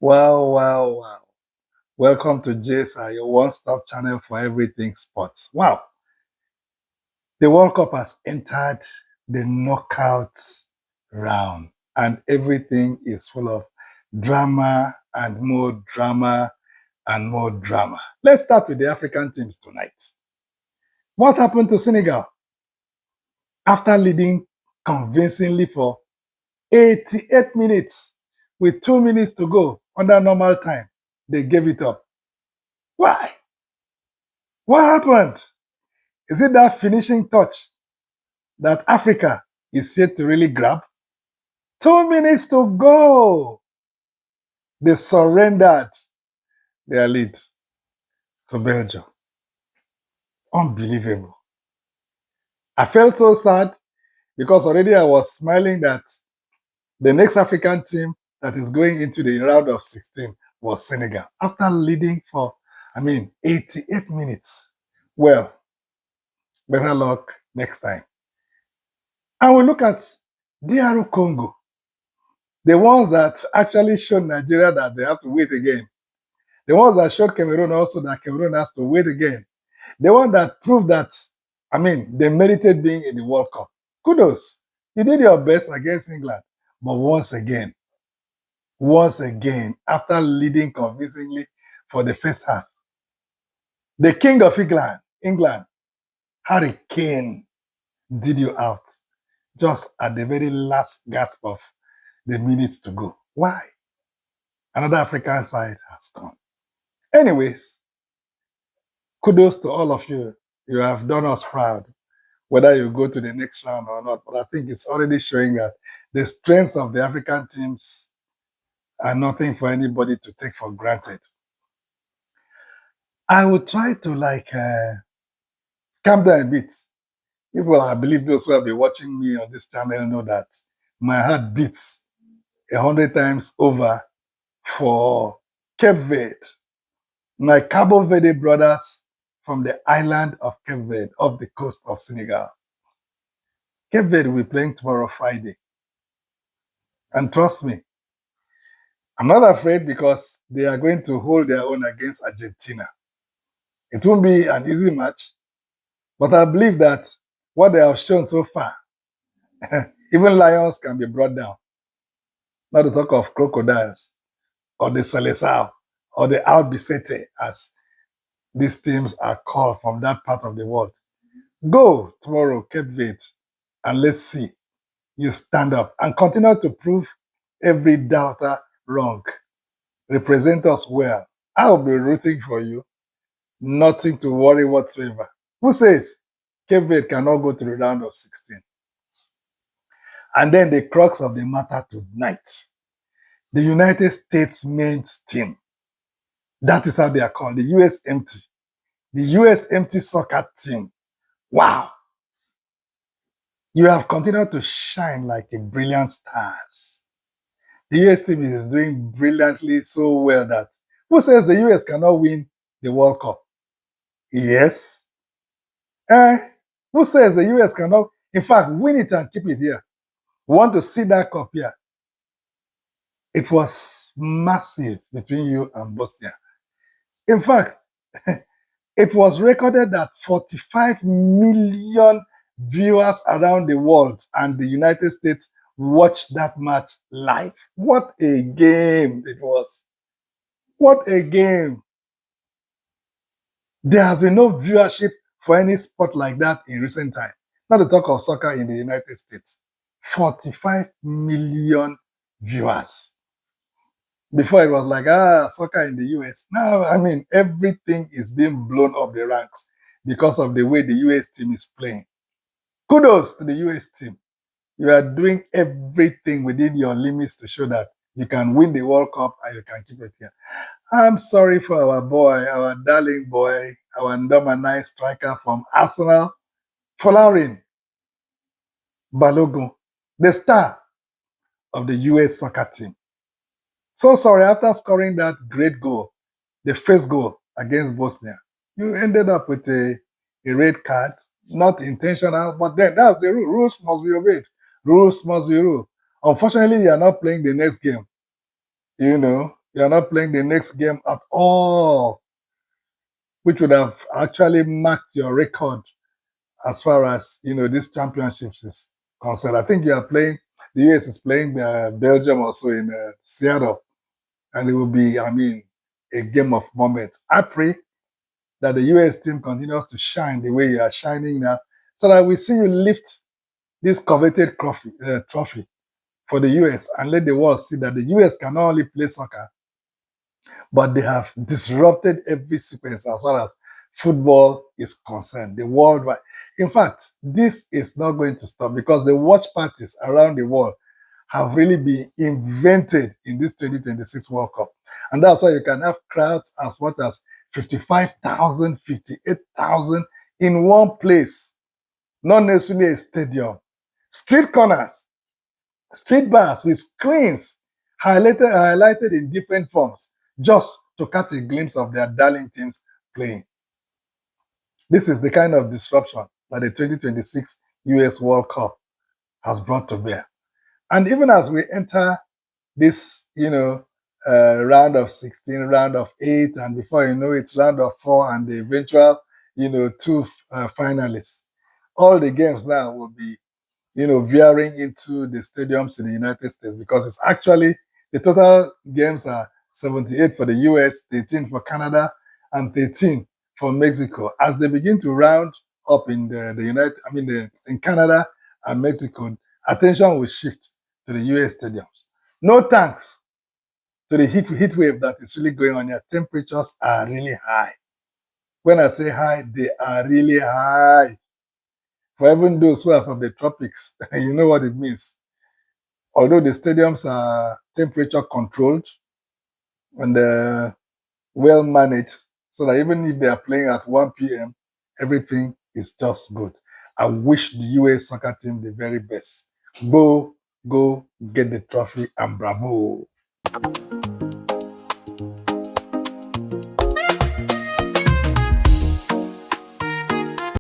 Wow, wow, wow. Welcome to JSI, your one-stop channel for everything sports. Wow. The World Cup has entered the knockout round and everything is full of drama and more drama and more drama. Let's start with the African teams tonight. What happened to Senegal? After leading convincingly for 88 minutes with 2 minutes to go under normal time, they gave it up. Why? What happened? Is it that finishing touch that Africa is yet to really grab? 2 minutes to go. They surrendered their lead to Belgium. Unbelievable. I felt so sad because already I was smiling that the next African team that is going into the round of 16 was Senegal. After leading for, 88 minutes. Well, better luck next time. And we look at DR Congo, the ones that actually showed Nigeria that they have to wait again. The ones that showed Cameroon also that Cameroon has to wait again. The one that proved that, they merited being in the World Cup. Kudos. You did your best against England. But once again, after leading convincingly for the first half, the king of England, Harry Kane, did you out just at the very last gasp of the minutes to go. Why? Another African side has gone. Anyways, kudos to all of you. You have done us proud, whether you go to the next round or not. But I think it's already showing that the strengths of the African teams are nothing for anybody to take for granted. I will try to calm down a bit. People, I believe those who have been watching me on this channel know that my heart beats 100 times over for Cape Verde. My Cabo Verde brothers from the island of Cape Verde, off the coast of Senegal. Cape Verde will be playing tomorrow, Friday. And trust me, I'm not afraid because they are going to hold their own against Argentina. It won't be an easy match, but I believe that what they have shown so far, even lions can be brought down. Not to talk of crocodiles, or the Senegal, or the Albacete, as these teams are called from that part of the world. Go tomorrow, Cape Verde, and let's see you stand up and continue to prove every doubter wrong. Represent us well. I'll be rooting for you. Nothing to worry whatsoever. Who says Cape Verde cannot go to the round of 16? And then the crux of the matter tonight. The United States men's team. That is how they are called, the USMT. The USMT soccer team. Wow. You have continued to shine like a brilliant stars. The US team is doing brilliantly so well that who says the US cannot win the World Cup? Yes. Who says the US cannot, in fact, win it and keep it here? We want to see that cup here. It was massive between you and Bosnia. In fact, it was recorded that 45 million viewers around the world and the United States watched that match live. What a game it was. What a game. There has been no viewership for any sport like that in recent time. Not to talk of soccer in the United States. 45 million viewers. Before it was like, soccer in the US. Now, everything is being blown up the ranks because of the way the US team is playing. Kudos to the US team. You are doing everything within your limits to show that you can win the World Cup and you can keep it here. I'm sorry for our boy, our darling boy, our number 9 striker from Arsenal, Folarin Balogun, the star of the US soccer team. So sorry, after scoring that great goal, the first goal against Bosnia, you ended up with a red card, not intentional, but then that's the rule. Rules must be obeyed. Rules must be ruled. Unfortunately, you are not playing the next game. You are not playing the next game at all, which would have actually marked your record as far as this championships is concerned. I think you are playing. The US is playing Belgium also in Seattle, and it will be, I mean, a game of moments. I pray that the US team continues to shine the way you are shining now, so that we see you lift this coveted trophy for the US and let the world see that the US can not only play soccer, but they have disrupted every sequence as far as football is concerned, the worldwide. In fact, this is not going to stop because the watch parties around the world have really been invented in this 2026 World Cup. And that's why you can have crowds as much as 55,000, 58,000 in one place, not necessarily a stadium. Street corners, street bars with screens highlighted in different forms just to catch a glimpse of their darling teams playing. This is the kind of disruption that the 2026 US World Cup has brought to bear. And even as we enter this, round of 16, round of 8, and before you know it's round of 4 and the eventual, two finalists, all the games now will be veering into the stadiums in the United States because it's actually the total games are 78 for the US, 13 for Canada, and 13 for Mexico. As they begin to round up in in Canada and Mexico, attention will shift to the US stadiums. No thanks to the heat wave that is really going on here. Temperatures are really high. When I say high, they are really high. For even those who are from the tropics, you know what it means. Although the stadiums are temperature controlled and well managed, so that even if they are playing at 1 p.m., everything is just good. I wish the US soccer team the very best. Go get the trophy and bravo.